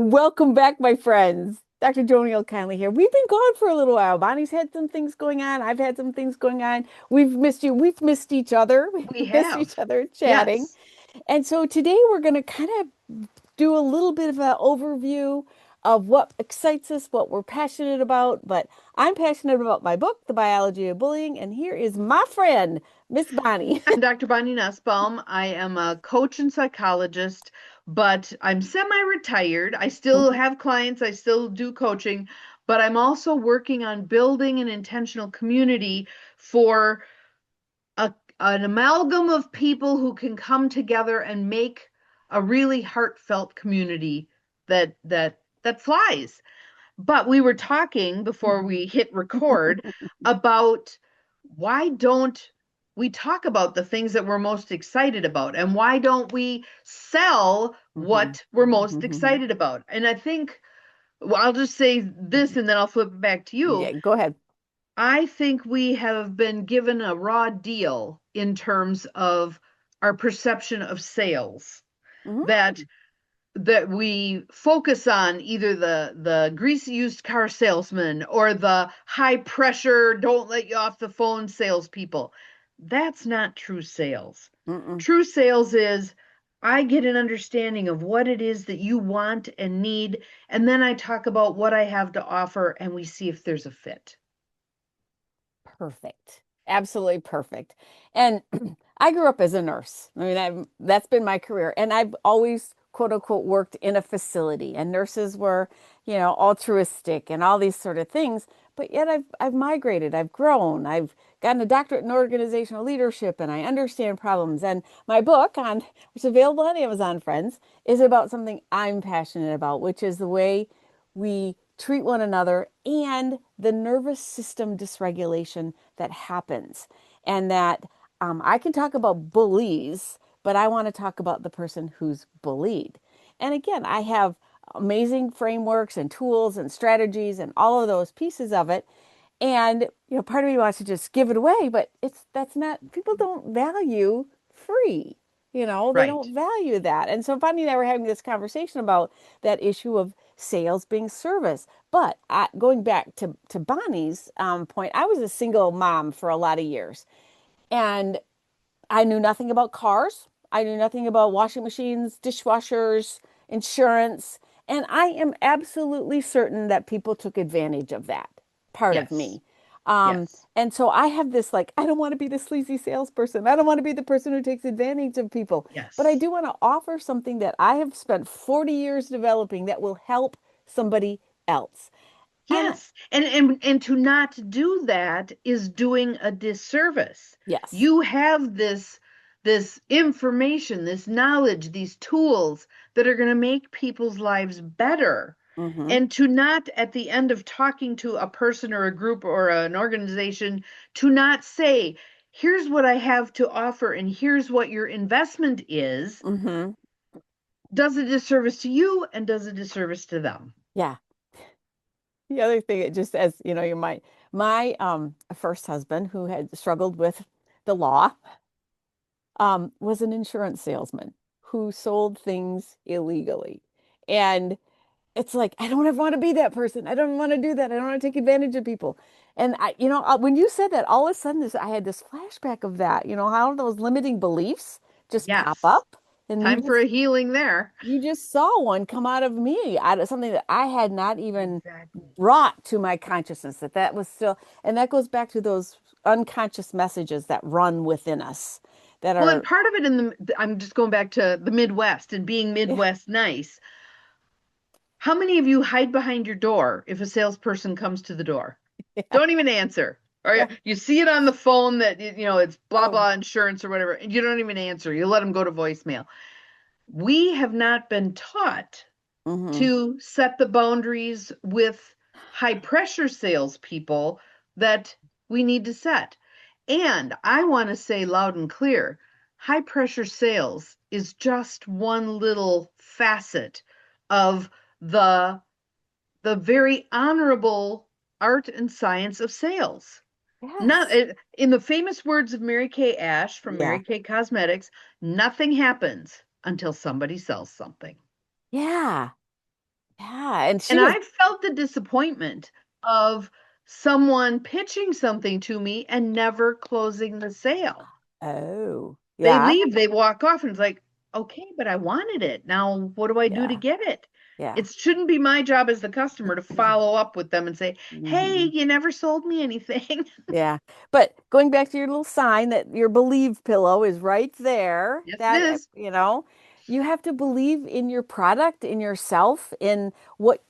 Welcome back, my friends. Dr. JoNeil kindly here. We've been gone for a little while. Bonnie's had some things going on. I've had some things going on. We've missed you. We've missed each other. We We've missed have. each other chatting. Yes. And so today we're going to kind of do a little bit of an overview of what excites us, what we're passionate about. But I'm passionate about my book, The Biology of Bullying. And here is my friend, Miss Bonnie. I'm Dr. Bonnie Nussbaum. I am a coach and psychologist, but I'm semi-retired. I still have clients, I still do coaching, but I'm also working on building an intentional community for an amalgam of people who can come together and make a really heartfelt community that flies. But we were talking before we hit record about why don't we talk about the things that we're most excited about and why don't we sell Mhm. what we're most Mhm. excited about? And I think, well, I'll just say this and then I'll flip it back to Yeah, you. go ahead. I think we have been given a raw deal in terms of our perception of sales. Mhm. That we focus on either the greasy used car salesman or the high pressure don't let you off the phone salespeople. That's not true sales. Mm-mm. True sales is I get an understanding of what it is that you want and need, and then I talk about what I have to offer and we see if there's a fit. Perfect. Absolutely perfect. And I grew up as a nurse. I mean, that's been my career. And I've always, quote unquote, worked in a facility. And nurses were, altruistic and all these sort of things. But yet I've migrated, I've grown, I've gotten a doctorate in organizational leadership, and I understand problems. And my book on, which is available on Amazon, friends, is about something I'm passionate about, which is the way we treat one another and the nervous system dysregulation that happens. And that I can talk about bullies, but I want to talk about the person who's bullied. And again, I have amazing frameworks and tools and strategies and all of those pieces of it. And part of me wants to just give it away, but that's not, people don't value free. They Right. don't value that. And so Bonnie and I were having this conversation about that issue of sales being service. But going back to Bonnie's point, I was a single mom for a lot of years, and I knew nothing about cars. I knew nothing about washing machines, dishwashers, insurance. And I am absolutely certain that people took advantage of that part of Yes. me. Um, Yes. and so I have this like, I don't want to be the sleazy salesperson. I don't want to be the person who takes advantage of people. But I Yes. do want to offer something that I have spent 40 years developing that will help somebody else. And Yes. And to not do that is doing a disservice. yes. You have this information, this knowledge, these tools that are going to make people's lives better. Hmm. And to not at the end of talking to a person or a group or an organization to not say, here's what I have to offer and here's what your investment is, Hmm. does a disservice to you and does a disservice to them. Yeah. The other thing, it just says, you're my first husband who had struggled with the law, was an insurance salesman who sold things illegally. And it's like, I don't ever want to be that person. I don't want to do that. I don't want to take advantage of people. And when you said that, all of a sudden I had this flashback of that, how those limiting beliefs just pop Yes. up. And Time for a healing there. you just saw one come out of me, out of something that I had not even Exactly. brought to my consciousness, that was still, and that goes back to those unconscious messages that run within us that Well, and are, part of it I'm just going back to the Midwest and being yeah, Midwest nice. How many of you hide behind your door if a salesperson comes to the door? yeah, Don't even answer. Or yeah. you see it on the phone that, it's blah, Oh, blah insurance or whatever, and you don't even answer. You let them go to voicemail. We have not been taught mm-hmm. to set the boundaries with high pressure salespeople that we need to set. And I want to say loud and clear, high pressure sales is just one little facet of the the very honorable art and science of sales. Not Yes. in the famous words of Mary Kay Ash from Yeah. Mary Kay Cosmetics, nothing happens until somebody sells something. Yeah. Yeah. And she And was, I felt the disappointment of someone pitching something to me and never closing the sale. oh, They yeah, leave, they walk off, and it's like, okay, but I wanted it. Now, what do I do to yeah, get it? yeah. It shouldn't be my job as the customer to follow up with them and say, hey, hmm you never sold me anything. Yeah. But going back to your little sign that your believe pillow is right there, Yes, it that, is. you have to believe in your product, in yourself, in what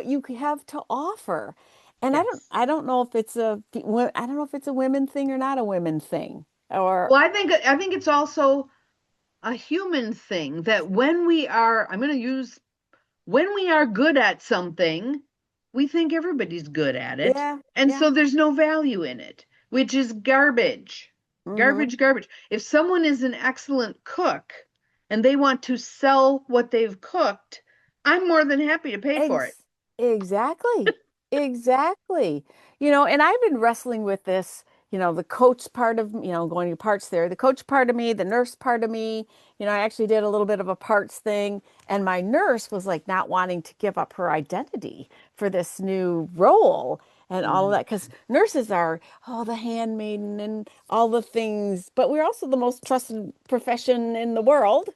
you have to offer. And Yes. I don't know if it's I don't know if it's a women thing or not a women thing. Or Well, I think it's also a human thing that I'm going to use when we are good at something, we think everybody's good at it. yeah, And yeah. so there's no value in it, which is garbage. hmm Garbage, garbage. If someone is an excellent cook and they want to sell what they've cooked, I'm more than happy to pay for it. Ex exactly. Exactly. And I've been wrestling with this, the coach part of, going to parts there, the coach part of me, the nurse part of me. I actually did a little bit of a parts thing, and my nurse was like not wanting to give up her identity for this new role and all of that because nurses are, the handmaiden and all the things, but we're also the most trusted profession in the world,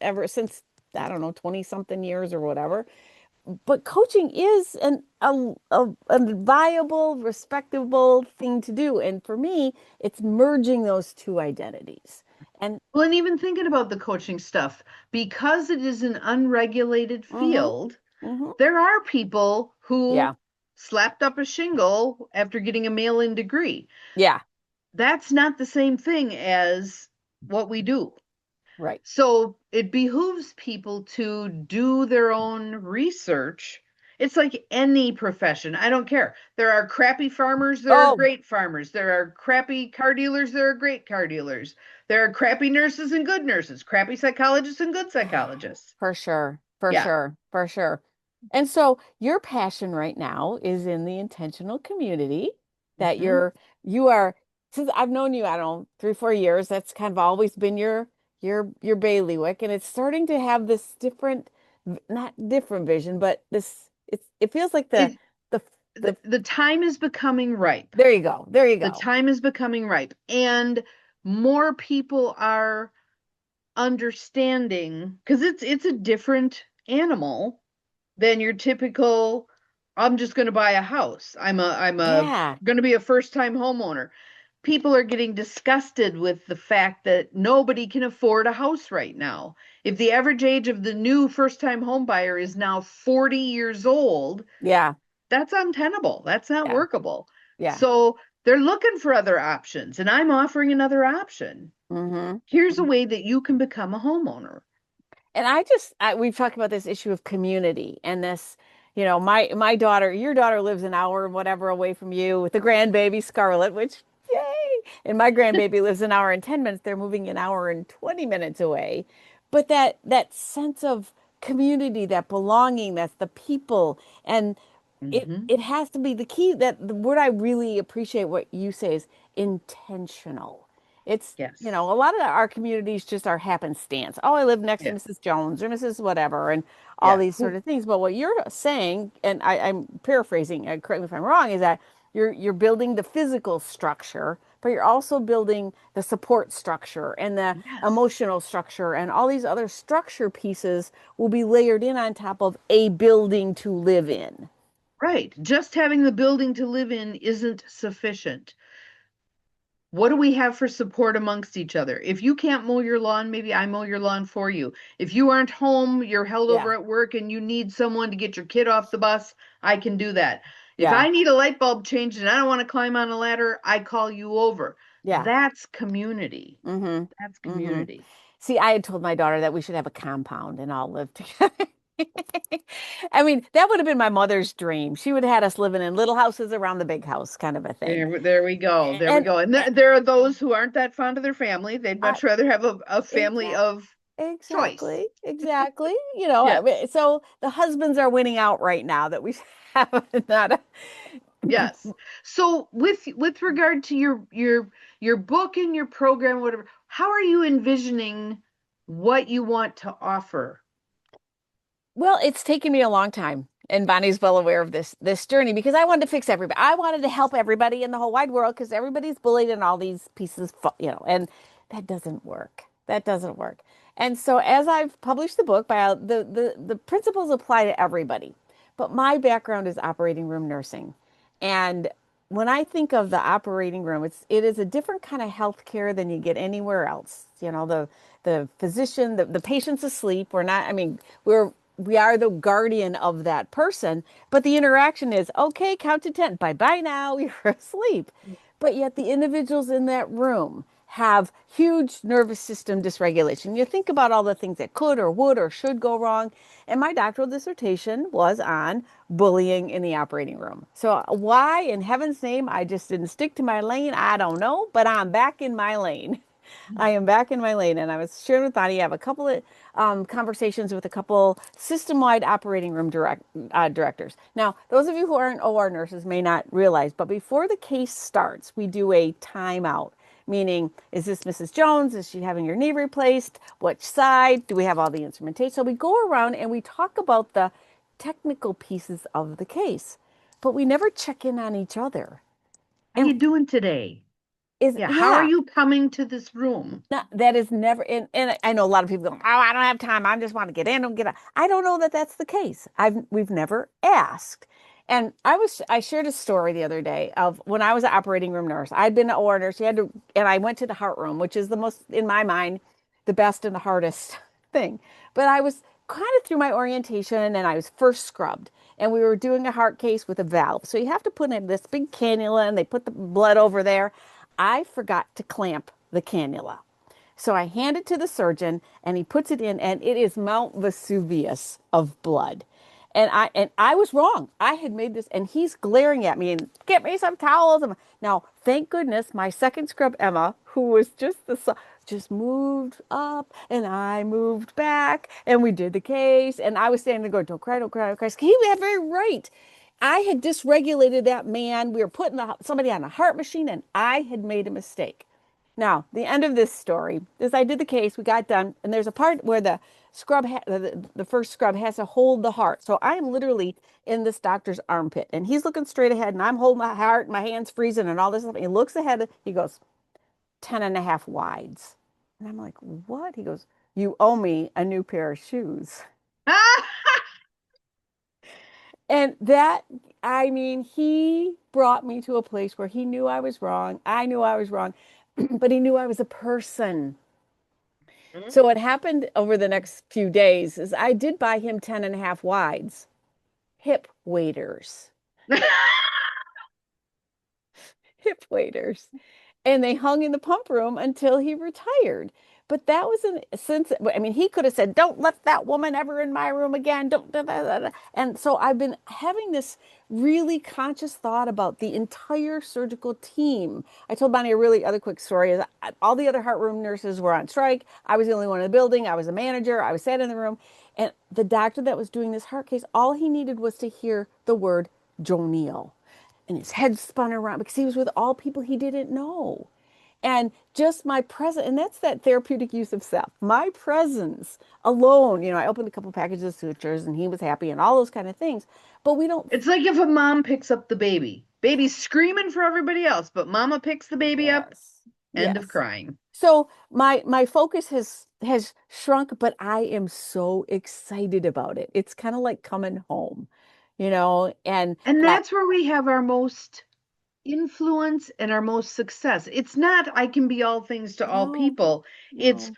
ever since, I don't know, 20 something years or whatever. But coaching is a viable, respectable thing to do. And for me, it's merging those two identities. And Well, and even thinking about the coaching stuff, because it is an unregulated mm-hmm, field, mm-hmm, there are people yeah, who slapped up a shingle after getting a mail-in degree. yeah, That's not the same thing as what we do. right. So it behooves people to do their own research. It's like any profession. I don't care. There are crappy farmers, there are Oh, great farmers. There are crappy car dealers, there are great car dealers. There are crappy nurses and good nurses, crappy psychologists and good psychologists. for sure, for Yeah. sure, for sure. And so your passion right now is in the intentional community that hmm you are, since I've known you, I don't know, 3, 4 years, that's kind of always been your bailiwick. And it's starting to have this different, not different vision, but it feels like It the, the, the time is becoming ripe. there you go. There you The go. time is becoming ripe. And more people are understanding because it's a different animal than your typical I'm just going to buy a house. I'm a Yeah. going to be a first-time homeowner. People are getting disgusted with the fact that nobody can afford a house right now. If the average age of the new first-time home buyer is now 40 years old, Yeah. that's untenable. That's not Yeah. workable. Yeah. So they're looking for other options, and I'm offering another option. hmm Here's a way that you can become a homeowner. And we've talked about this issue of community and this, my daughter, your daughter lives an hour and whatever away from you with the grandbaby Scarlett, which yay. And my grandbaby lives an hour and 10 minutes. They're moving an hour and 20 minutes away. But that sense of community, that belonging, that's the people. And hmm it has to be the key, that the word I really appreciate what you say is intentional. It's, Yes. a lot of our communities just are happenstance. Oh, I live next to Yeah. Mrs. Jones or Mrs. whatever and all Yeah. these sort of things. But what you're saying, and I'm paraphrasing, correct me if I'm wrong, is that you're building the physical structure, but you're also building the support structure and the Yes. emotional structure and all these other structure pieces will be layered in on top of a building to live in. Right. Just having the building to live in isn't sufficient. What do we have for support amongst each other? If you can't mow your lawn, maybe I mow your lawn for you. If you aren't home, you're held over Yeah. at work and you need someone to get your kid off the bus, I can do that. If Yeah. I need a light bulb changed and I don't want to climb on a ladder, I call you over. Yeah. That's community. That's Mm-hmm. Mm-hmm. community. See, I had told my daughter that we should have a compound and all live together. I mean, that would have been my mother's dream. She would have had us living in little houses around the big house, kind of a thing. There we go. There we And, go. And and there are those who aren't that fond of their family. They'd I, much rather have a family exactly, of choice. exactly. I Yes. mean, so the husbands are winning out right now that we have not a, Yes. So with regard to your book and your program, whatever, how are you envisioning what you want to offer? Well, it's taken me a long time, and Bonnie's well aware of this journey because I wanted to fix everybody. I wanted to help everybody in the whole wide world because everybody's bullied and all these pieces, and that doesn't work. That doesn't work. And so as I've published the book, the principles apply to everybody. But my background is operating room nursing. And when I think of the operating room, it is a different kind of health care than you get anywhere else. The physician, the patient's asleep. We're not, I mean, we are the guardian of that person, but the interaction is okay, count to 10. Bye bye now, you're asleep. But yet the individuals in that room have huge nervous system dysregulation. You think about all the things that could or would or should go wrong. And my doctoral dissertation was on bullying in the operating room. So why in heaven's name I just didn't stick to my lane, I don't know, but I'm back in my lane. I am back in my lane, and I was sharing with Bonnie. I have a couple of conversations with a couple system-wide operating room directors. Now, those of you who aren't OR nurses may not realize, but before the case starts, we do a timeout. Meaning, is this Mrs. Jones? Is she having your knee replaced? Which side? Do we have all the instrumentation? So we go around and we talk about the technical pieces of the case, but we never check in on each other. How you And doing today? is Yeah, how are yeah, you coming to this room? No, that is never, and I know a lot of people go, oh, I don't have time. I just want to get in and get out. I don't know that that's the case. We've never asked. And I shared a story the other day of when I was an operating room nurse. I'd been an OR nurse. And I went to the heart room, which is the most, in my mind, the best and the hardest thing. But I was kind of through my orientation and I was first scrubbed. And we were doing a heart case with a valve. So you have to put in this big cannula and they put the blood over there. I forgot to clamp the cannula. So I hand it to the surgeon and he puts it in and it is Mount Vesuvius of blood. And I was wrong. I had made this and he's glaring at me and get me some towels. Now, thank goodness my second scrub Emma, who was just moved up and I moved back and we did the case and I was standing there going, don't cry, don't cry, don't cry. He had very right. I had dysregulated that man. We were putting somebody on a heart machine and I had made a mistake. Now, the end of this story is I did the case, we got done, and there's a part where the first scrub has to hold the heart. So I'm literally in this doctor's armpit, and he's looking straight ahead, and I'm holding my heart, and my hand's freezing, and all this stuff. And he looks ahead, he goes, 10 and a half wides. And I'm like, what? He goes, you owe me a new pair of shoes. And that, I mean, he brought me to a place where he knew I was wrong. I knew I was wrong, but he knew I was a person. So what happened over the next few days is I did buy him 10 and a half wides, hip waders, hip waders. And they hung in the pump room until he retired. But that was an since I mean he could have said, "Don't let that woman ever in my room again." Don't da, da, da, da. And so I've been having this really conscious thought about the entire surgical team. I told Bonnie a really other quick story is all the other heart room nurses were on strike. I was the only one in the building. I was a manager. I was sat in the room, and the doctor that was doing this heart case, all he needed was to hear the word JoNeil and his head spun around because he was with all people he didn't know. And just my presence, and that's that therapeutic use of self. My presence alone, I opened a couple packages of sutures and he was happy and all those kind of things. But we don't, It's like if a mom picks up the baby. Baby's screaming for everybody else, but mama picks the baby up. yes, End of yes. crying. So my focus has shrunk, but I am so excited about it. It's kind of like coming home, and And and I that's where we have our most influence and our most success. It's not I can be all things to all no, people. It's no,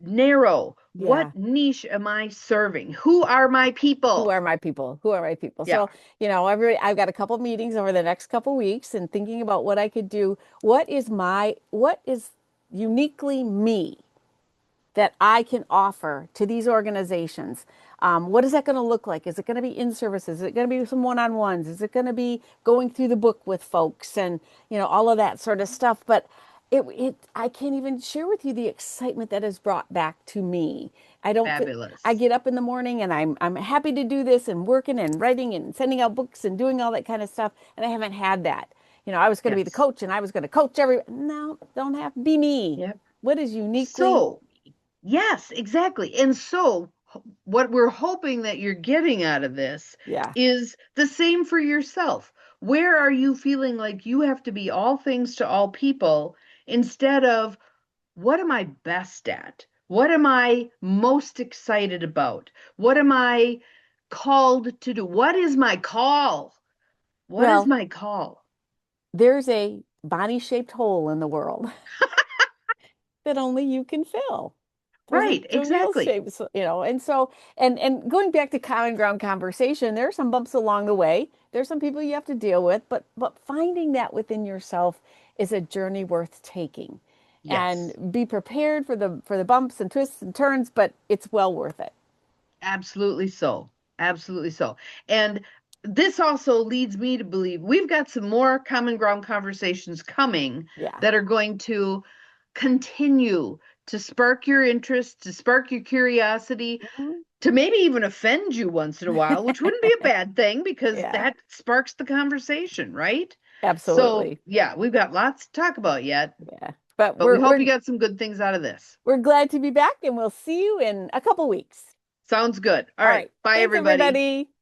narrow. yeah. What niche am I serving? Who are my Who people? are my people? Who are my people? Yeah, So, I've got a couple meetings over the next couple weeks and thinking about what I could do. What is uniquely me that I can offer to these organizations? What is that going to look like? Is it going to be in services? Is it going to be some one-on-ones? Is it going to be going through the book with folks and all of that sort of stuff? But I can't even share with you the excitement that is brought back to me. I don't think I fabulous. get up in the morning and I'm happy to do this and working and writing and sending out books and doing all that kind of stuff. And I haven't had that. I was going to be the Yes. coach and I was going to coach no, don't have be me. Yep. What is uniquely So, yes, exactly. And so what we're hoping that you're getting out of this Yeah. is the same for yourself. Where are you feeling like you have to be all things to all people instead of what am I best at? What am I most excited about? What am I called to do? What is my call? What is Well, my call? there's a Bonnie-shaped hole in the world that only you can fill. There's a Right, JoNeil exactly. shape, so, and so and going back to common ground conversation, there are some bumps along the way. There's some people you have to deal with, but finding that within yourself is a journey worth taking. Yes. And be prepared for the bumps and twists and turns, but it's well worth it. Absolutely so. Absolutely so. And this also leads me to believe we've got some more common ground conversations coming Yeah. that are going to continue to spark your interest, to spark your curiosity, Mhm. to maybe even offend you once in a while, which wouldn't be a bad thing because Yeah, that sparks the conversation, right? So, absolutely. yeah, we've got lots to talk about yet, Yeah. But but we hope you got some good things out of this. we're glad to be back and we'll see you in a couple weeks. Sounds good. All All right. right. Bye, Thanks, everybody. everybody.